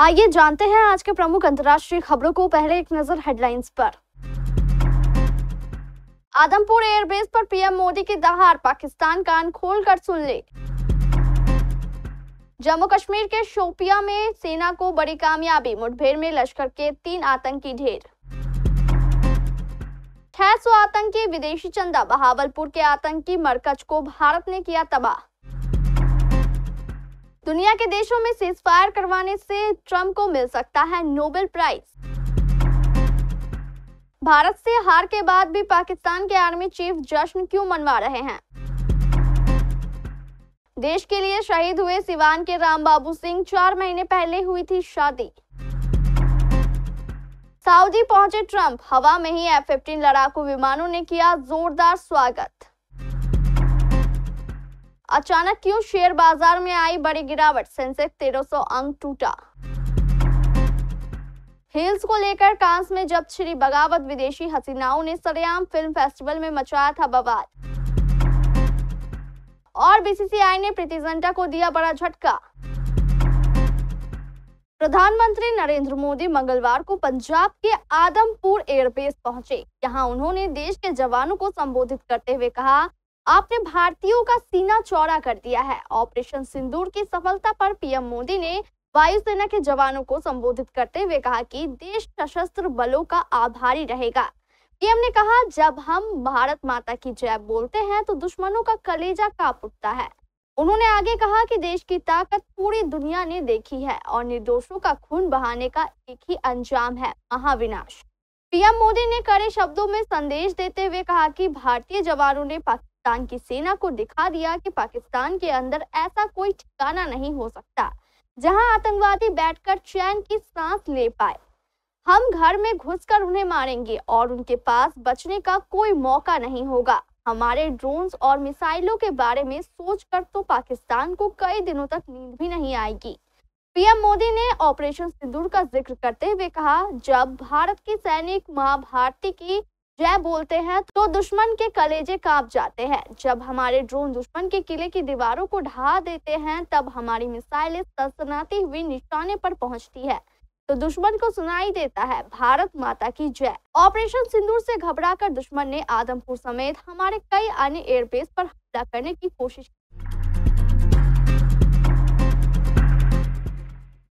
आइए जानते हैं आज के प्रमुख अंतर्राष्ट्रीय खबरों को। पहले एक नजर हेडलाइंस पर। आदमपुर एयरबेस पर पीएम मोदी की दहाड़, पाकिस्तान कान खोलकर सुन ले। जम्मू कश्मीर के शोपियां में सेना को बड़ी कामयाबी, मुठभेड़ में लश्कर के 3 आतंकी ढेर। 600 आतंकी विदेशी चंदा, बहावलपुर के आतंकी मरकज को भारत ने किया तबाह। दुनिया के देशों में सीजफायर करवाने से ट्रंप को मिल सकता है नोबेल प्राइज। भारत से हार के बाद भी पाकिस्तान के आर्मी चीफ जश्न क्यों मनवा रहे हैं? देश के लिए शहीद हुए सिवान के रामबाबू सिंह, 4 महीने पहले हुई थी शादी। सऊदी पहुंचे ट्रंप, हवा में ही F-15 लड़ाकू विमानों ने किया जोरदार स्वागत। अचानक क्यों शेयर बाजार में आई बड़ी गिरावट, सेंसेक्स 1300 अंक टूटा। हिल्स को लेकर कांस में जब्त श्री बगावत, विदेशी हसीनाओं ने सरेआम फिल्म फेस्टिवल में मचाया था बवाल। और बीसीसीआई ने प्रीति जिंटा को दिया बड़ा झटका। प्रधानमंत्री नरेंद्र मोदी मंगलवार को पंजाब के आदमपुर एयरबेस पहुंचे। यहां उन्होंने देश के जवानों को संबोधित करते हुए कहा, आपने भारतीयों का सीना चौड़ा कर दिया है। ऑपरेशन सिंदूर की सफलता पर पीएम मोदी ने वायुसेना के जवानों को संबोधित करते हुए कहा कि देश सशस्त्र बलों का आभारी रहेगा। पीएम ने कहा, जब हम भारत माता की जय बोलते हैं तो दुश्मनों का कलेजा कांप उठता है। उन्होंने आगे कहा कि देश की ताकत पूरी दुनिया ने देखी है और निर्दोषों का खून बहाने का एक ही अंजाम है, महाविनाश। पीएम मोदी ने कड़े शब्दों में संदेश देते हुए कहा कि भारतीय जवानों ने पाकिस्तान की सेना को दिखा दिया कि पाकिस्तान के अंदर ऐसा कोई ठिकाना नहीं हो सकता जहां आतंकवादी बैठकर चैन की सांस ले पाए। हम घर में घुसकर उन्हें मारेंगे और उनके पास बचने का कोई मौका नहीं होगा। हमारे ड्रोन्स और मिसाइलों के बारे में सोचकर तो पाकिस्तान को कई दिनों तक नींद भी नहीं आएगी। पीएम मोदी ने ऑपरेशन सिंदूर का जिक्र करते हुए कहा, जब भारत की सैनिक मां भारती की जय बोलते हैं तो दुश्मन के कलेजे कांप जाते हैं। जब हमारे ड्रोन दुश्मन के किले की दीवारों को ढहा देते हैं, तब हमारी मिसाइलें सनसनाती हुई निशाने पर पहुंचती है तो दुश्मन को सुनाई देता है, भारत माता की जय। ऑपरेशन सिंदूर से घबराकर दुश्मन ने आदमपुर समेत हमारे कई अन्य एयरबेस पर हमला करने की कोशिश की।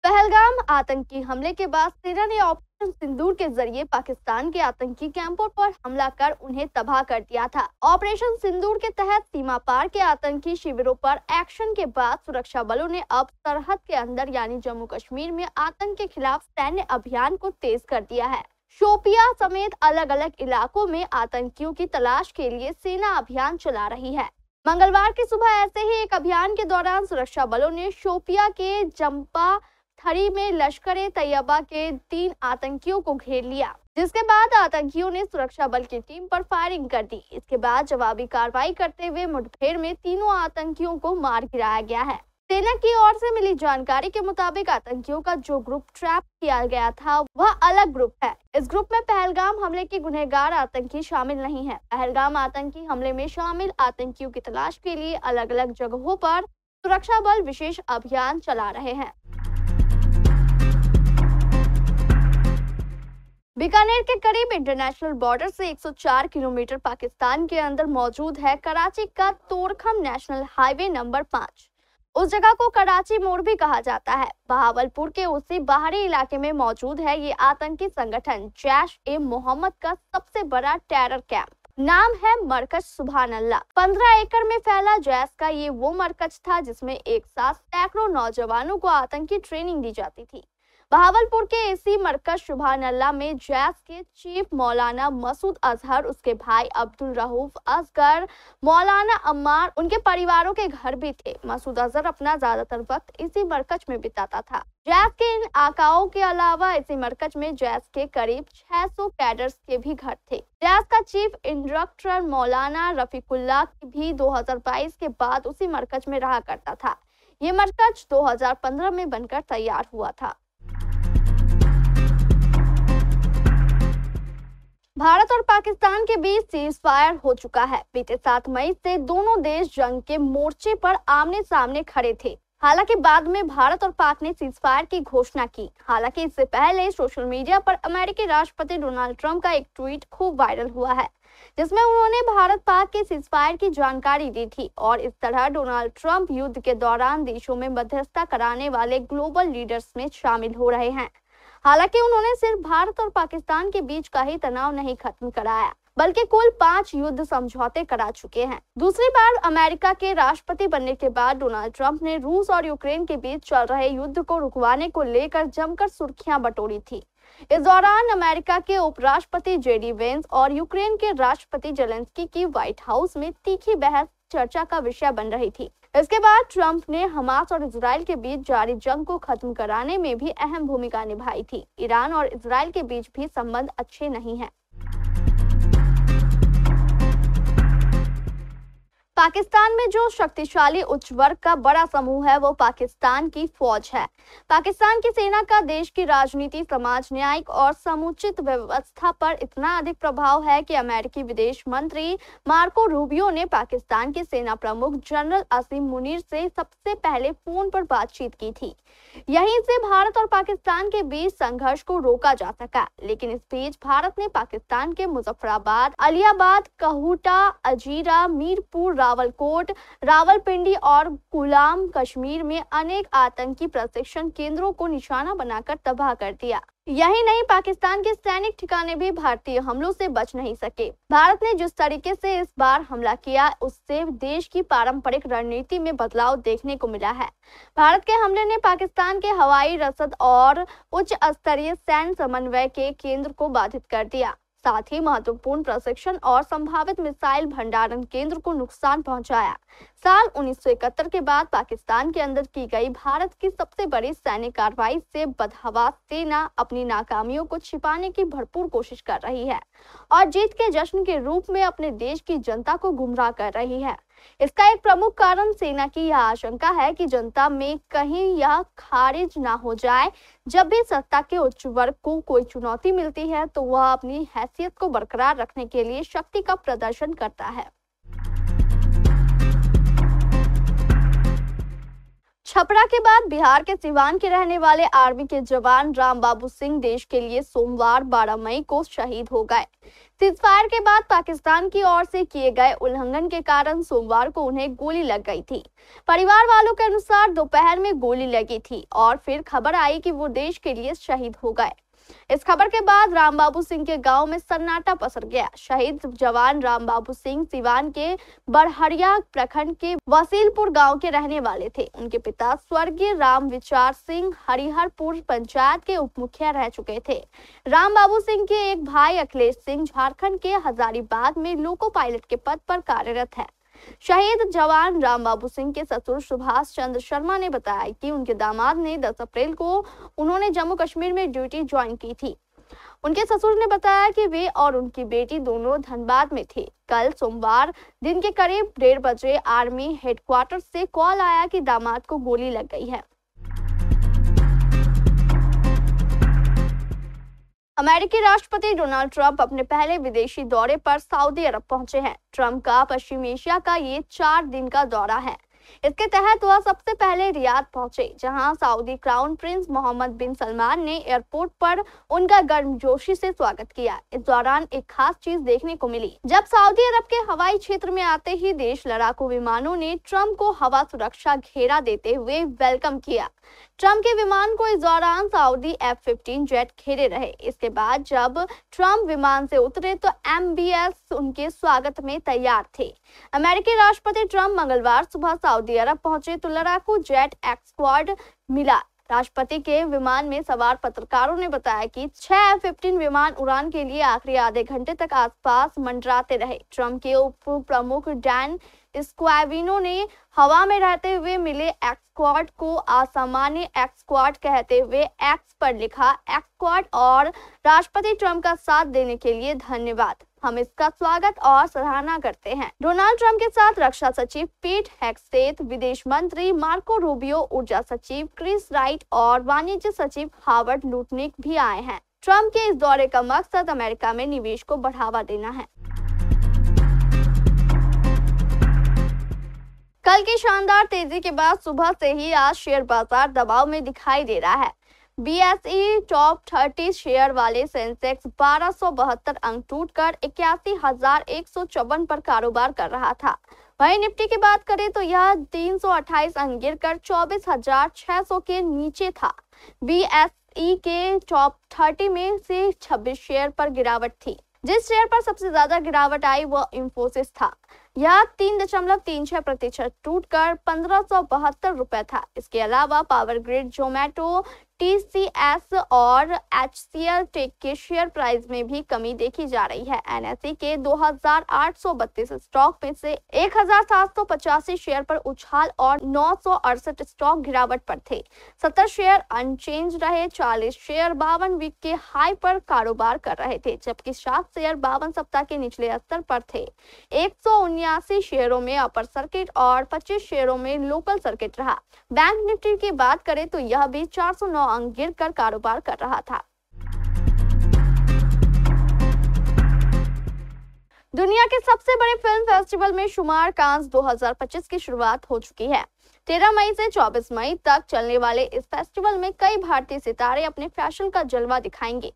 पहलगाम आतंकी हमले के बाद सेना ने ऑपरेशन सिंदूर के जरिए पाकिस्तान के आतंकी कैंपों पर हमला कर उन्हें तबाह कर दिया था। ऑपरेशन सिंदूर के तहत सीमा पार के आतंकी शिविरों पर एक्शन के बाद सुरक्षा बलों ने अब सरहद के अंदर यानी जम्मू कश्मीर में आतंक के खिलाफ सैन्य अभियान को तेज कर दिया है। शोपियां समेत अलग अलग इलाकों में आतंकियों की तलाश के लिए सेना अभियान चला रही है। मंगलवार की सुबह ऐसे ही एक अभियान के दौरान सुरक्षा बलों ने शोपियां के जंपा थरी में लश्कर-ए तैयबा के 3 आतंकियों को घेर लिया, जिसके बाद आतंकियों ने सुरक्षा बल की टीम पर फायरिंग कर दी। इसके बाद जवाबी कार्रवाई करते हुए मुठभेड़ में तीनों आतंकियों को मार गिराया गया है। सेना की ओर से मिली जानकारी के मुताबिक आतंकियों का जो ग्रुप ट्रैप किया गया था वह अलग ग्रुप है। इस ग्रुप में पहलगाम हमले के गुनहगार आतंकी शामिल नहीं है। पहलगाम आतंकी हमले में शामिल आतंकियों की तलाश के लिए अलग अलग जगहों पर सुरक्षा बल विशेष अभियान चला रहे हैं। बीकानेर के करीब इंटरनेशनल बॉर्डर से 104 किलोमीटर पाकिस्तान के अंदर मौजूद है कराची का तोरखम नेशनल हाईवे नंबर 5। उस जगह को कराची मोड़ भी कहा जाता है। बहावलपुर के उसी बाहरी इलाके में मौजूद है ये आतंकी संगठन जैश-ए-मोहम्मद का सबसे बड़ा टेरर कैंप। नाम है मरकज सुभान अल्लाह। 15 एकड़ में फैला जैश का ये वो मरकज था जिसमें एक साथ सैकड़ों नौजवानों को आतंकी ट्रेनिंग दी जाती थी। बहावलपुर के इसी मरकज सुभान अल्लाह में जैश के चीफ मौलाना मसूद अजहर, उसके भाई अब्दुल रऊफ असगर, मौलाना अम्मार, उनके परिवारों के घर भी थे। मसूद अजहर अपना ज्यादातर वक्त इसी मरकज में बिताता था। जैश के इन आकाओं के अलावा इसी मरकज में जैश के करीब 600 कैडर्स के भी घर थे। जैश का चीफ इंस्ट्रक्टर मौलाना रफीकुल्लाह भी 2022 के बाद उसी मरकज में रहा करता था। ये मरकज 2015 में बनकर तैयार हुआ था। भारत और पाकिस्तान के बीच सीज फायर हो चुका है। बीते 7 मई से दोनों देश जंग के मोर्चे पर आमने सामने खड़े थे। हालांकि बाद में भारत और पाक ने सीजफायर की घोषणा की। हालांकि इससे पहले सोशल मीडिया पर अमेरिकी राष्ट्रपति डोनाल्ड ट्रंप का एक ट्वीट खूब वायरल हुआ है, जिसमें उन्होंने भारत पाक के सीजफायर की जानकारी दी थी और इस तरह डोनाल्ड ट्रंप युद्ध के दौरान देशों में मध्यस्थता कराने वाले ग्लोबल लीडर्स में शामिल हो रहे हैं। हालांकि उन्होंने सिर्फ भारत और पाकिस्तान के बीच का ही तनाव नहीं खत्म कराया, बल्कि कुल 5 युद्ध समझौते करा चुके हैं। दूसरी बार अमेरिका के राष्ट्रपति बनने के बाद डोनाल्ड ट्रंप ने रूस और यूक्रेन के बीच चल रहे युद्ध को रुकवाने को लेकर जमकर सुर्खियां बटोरी थी। इस दौरान अमेरिका के उपराष्ट्रपति जेडी वेंस और यूक्रेन के राष्ट्रपति जेलेंस्की की व्हाइट हाउस में तीखी बहस चर्चा का विषय बन रही थी। इसके बाद ट्रंप ने हमास और इजराइल के बीच जारी जंग को खत्म कराने में भी अहम भूमिका निभाई थी। ईरान और इजराइल के बीच भी संबंध अच्छे नहीं हैं। पाकिस्तान में जो शक्तिशाली उच्च वर्ग का बड़ा समूह है वो पाकिस्तान की फौज है। पाकिस्तान की सेना का देश की राजनीति, समाज, न्यायिक और समुचित व्यवस्था पर इतना अधिक प्रभाव है कि अमेरिकी विदेश मंत्री मार्को रूबियो ने पाकिस्तान के सेना प्रमुख जनरल असीम मुनीर से सबसे पहले फोन पर बातचीत की थी। यहीं से भारत और पाकिस्तान के बीच संघर्ष को रोका जा सका। लेकिन इस बीच भारत ने पाकिस्तान के मुजफ्फराबाद, अलियाबाद, कहूटा, अजीरा, मीरपुर, रावलकोट, रावलपिंडी और कुलाम कश्मीर में अनेक आतंकी प्रशिक्षण केंद्रों को निशाना बनाकर तबाह कर दिया। यही नहीं, पाकिस्तान के सैनिक ठिकाने भी भारतीय हमलों से बच नहीं सके। भारत ने जिस तरीके से इस बार हमला किया, उससे देश की पारंपरिक रणनीति में बदलाव देखने को मिला है। भारत के हमले ने पाकिस्तान के हवाई रसद और उच्च स्तरीय सैन्य समन्वय के केंद्र को बाधित कर दिया। साथ ही महत्वपूर्ण प्रशिक्षण और संभावित मिसाइल भंडारण केंद्र को नुकसान पहुंचाया। साल 1971 के बाद पाकिस्तान के अंदर की गई भारत की सबसे बड़ी सैन्य कार्रवाई से बदहवास सेना अपनी नाकामियों को छिपाने की भरपूर कोशिश कर रही है और जीत के जश्न के रूप में अपने देश की जनता को गुमराह कर रही है। इसका एक प्रमुख कारण सेना की यह आशंका है कि जनता में कहीं यह खारिज ना हो जाए, जब भी सत्ता के उच्च वर्ग को कोई चुनौती मिलती है तो वह अपनी हैसियत को बरकरार रखने के लिए शक्ति का प्रदर्शन करता है। छपरा के बाद बिहार के सिवान के रहने वाले आर्मी के जवान रामबाबू सिंह देश के लिए सोमवार 12 मई को शहीद हो गए। सीजफायर के बाद पाकिस्तान की ओर से किए गए उल्लंघन के कारण सोमवार को उन्हें गोली लग गई थी। परिवार वालों के अनुसार दोपहर में गोली लगी थी और फिर खबर आई कि वो देश के लिए शहीद हो गए। इस खबर के बाद रामबाबू सिंह के गांव में सन्नाटा पसर गया। शहीद जवान रामबाबू सिंह सिवान के बड़हरिया प्रखंड के वसीलपुर गांव के रहने वाले थे। उनके पिता स्वर्गीय राम विचार सिंह हरिहरपुर पंचायत के उप मुखिया रह चुके थे। रामबाबू सिंह के एक भाई अखिलेश सिंह झारखंड के हजारीबाग में लोको पायलट के पद पर कार्यरत है। शहीद जवान रामबाबू सिंह के ससुर सुभाष चंद्र शर्मा ने बताया कि उनके दामाद ने 10 अप्रैल को उन्होंने जम्मू कश्मीर में ड्यूटी ज्वाइन की थी। उनके ससुर ने बताया कि वे और उनकी बेटी दोनों धनबाद में थे। कल सोमवार दिन के करीब 1:30 बजे आर्मी हेडक्वार्टर से कॉल आया कि दामाद को गोली लग गई है। अमेरिकी राष्ट्रपति डोनाल्ड ट्रंप अपने पहले विदेशी दौरे पर सऊदी अरब पहुंचे हैं। ट्रंप का पश्चिम एशिया का ये 4 दिन का दौरा है। इसके तहत वह सबसे पहले रियाद पहुंचे, जहां सऊदी क्राउन प्रिंस मोहम्मद बिन सलमान ने एयरपोर्ट पर उनका गर्मजोशी से स्वागत किया। इस दौरान एक खास चीज देखने को मिली। जब सऊदी अरब के हवाई क्षेत्र में आते ही देश लड़ाकू विमानों ने ट्रंप को हवा सुरक्षा घेरा देते हुए वेलकम किया। ट्रंप के विमान को इस दौरान सऊदी F-15 जेट घेरे रहे। इसके बाद जब ट्रंप विमान से उतरे तो MBS उनके स्वागत में तैयार थे। अमेरिकी राष्ट्रपति ट्रंप मंगलवार सुबह सऊदी अरब पहुंचे तो लड़ाकू जेट एस्क्वाड मिला। राष्ट्रपति के विमान में सवार पत्रकारों ने बताया कि 6 F-15 विमान उड़ान के लिए आखिरी आधे घंटे तक आसपास मंडराते रहे। ट्रंप के उप प्रमुख डैन स्क्वाविनो ने हवा में रहते हुए मिले एक्सक्वाड को असामान्य एक्सक्वाड कहते हुए एक्स पर लिखा एक्सक्वाड और राष्ट्रपति ट्रंप का साथ देने के लिए धन्यवाद। हम इसका स्वागत और सराहना करते हैं। डोनाल्ड ट्रंप के साथ रक्षा सचिव पीट हेग्सेथ, विदेश मंत्री मार्को रूबियो, ऊर्जा सचिव क्रिस राइट और वाणिज्य सचिव हार्वर्ड लुटनिक भी आए हैं। ट्रंप के इस दौरे का मकसद अमेरिका में निवेश को बढ़ावा देना है। कल की शानदार तेजी के बाद सुबह से ही आज शेयर बाजार दबाव में दिखाई दे रहा है। बीएसई टॉप 30 शेयर वाले सेंसेक्स 1272 अंक टूटकर 81,154 पर कारोबार कर रहा था। वहीं निफ्टी की बात करें तो यह 328 अंक गिरकर 24,600 के नीचे था। बीएसई के टॉप 30 में से 26 शेयर पर गिरावट थी। जिस शेयर पर सबसे ज्यादा गिरावट आई वह इंफोसिस था। यह 3.36% टूटकर 1572 रुपए था। इसके अलावा पावर ग्रिड, जोमेटो, टीसीएस और एचसीएल टेक के शेयर प्राइस में भी कमी देखी जा रही है। एनएसई के 2832 स्टॉक में से 1785 शेयर पर उछाल और 968 स्टॉक गिरावट पर थे। 70 शेयर अनचेंज रहे। 40 शेयर 52 वीक के हाई पर कारोबार कर रहे थे, जबकि 7 शेयर 52 सप्ताह के निचले स्तर पर थे। 179 शेयरों में अपर सर्किट और 25 शेयरों में लोकल सर्किट रहा। बैंक निफ्टी की बात करें तो यह भी 409 अंक गिरकर कारोबार कर रहा था। दुनिया के सबसे बड़े फिल्म फेस्टिवल में शुमार कांस 2025 की शुरुआत हो चुकी है। 13 मई से 24 मई तक चलने वाले इस फेस्टिवल में कई भारतीय सितारे अपने फैशन का जलवा दिखाएंगे,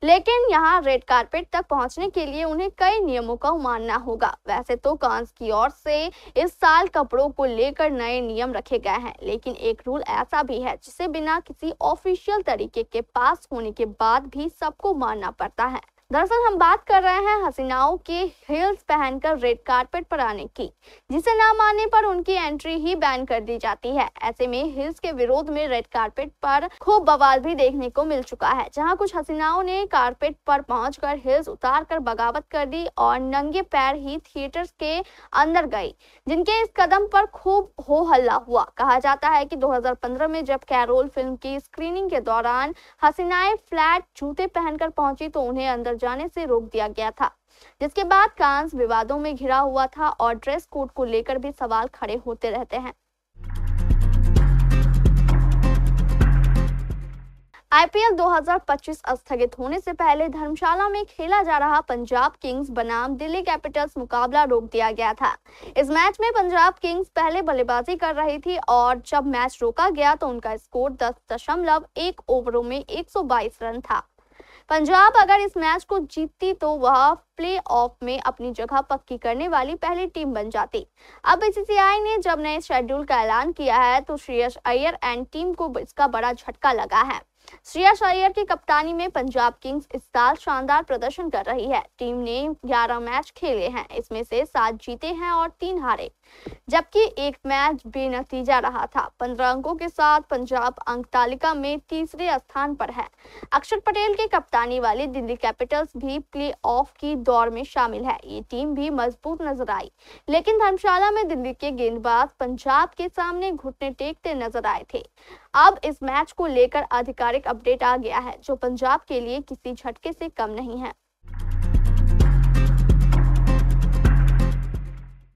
लेकिन यहाँ रेड कारपेट तक पहुंचने के लिए उन्हें कई नियमों का मानना होगा। वैसे तो कांस की ओर से इस साल कपड़ों को लेकर नए नियम रखे गए हैं, लेकिन एक रूल ऐसा भी है जिसे बिना किसी ऑफिशियल तरीके के पास होने के बाद भी सबको मानना पड़ता है। दरअसल हम बात कर रहे हैं हसीनाओं के हील्स पहनकर रेड कारपेट पर आने की, जिसे ना मानने पर उनकी एंट्री ही बैन कर दी जाती है। ऐसे में हील्स के विरोध में रेड कारपेट पर खूब बवाल भी देखने को मिल चुका है, जहां कुछ हसीनाओं ने कारपेट पर पहुंचकर हील्स उतारकर बगावत कर दी और नंगे पैर ही थिएटर्स के अंदर गई, जिनके इस कदम पर खूब हो हल्ला हुआ। कहा जाता है कि 2015 में जब कैरोल फिल्म की स्क्रीनिंग के दौरान हसीनाएं फ्लैट जूते पहनकर पहुंची तो उन्हें अंदर जाने से रोक दिया गया था, जिसके बाद कांस विवादों में घिरा हुआ था और ड्रेस कोड को लेकर भी सवाल खड़े होते रहते हैं। आईपीएल 2025 स्थगित होने से पहले धर्मशाला में खेला जा रहा पंजाब किंग्स बनाम दिल्ली कैपिटल्स मुकाबला रोक दिया गया था। इस मैच में पंजाब किंग्स पहले बल्लेबाजी कर रही थी और जब मैच रोका गया तो उनका स्कोर 10.1 ओवरों में 122 रन था। पंजाब अगर इस मैच को जीतती तो वह प्ले ऑफ में अपनी जगह पक्की करने वाली पहली टीम बन जाती। अब बीसीसीआई ने जब नए शेड्यूल का ऐलान किया है तो श्रेयस अय्यर एंड टीम को इसका बड़ा झटका लगा है। श्रेयस अय्यर की कप्तानी में पंजाब किंग्स इस साल शानदार प्रदर्शन कर रही है। टीम ने 11 मैच खेले हैं, इसमें से 7 जीते हैं और 3 हारे, जबकि एक मैच बेनतीजा रहा था। 15 अंकों के साथ पंजाब अंक तालिका में तीसरे स्थान पर है। अक्षर पटेल की कप्तानी वाली दिल्ली कैपिटल्स भी प्ले ऑफ की दौड़ में शामिल है। ये टीम भी मजबूत नजर आई, लेकिन धर्मशाला में दिल्ली के गेंदबाज पंजाब के सामने घुटने टेकते नजर आए थे। अब इस मैच को लेकर आधिकारिक अपडेट आ गया है, जो पंजाब के लिए किसी झटके से कम नहीं है।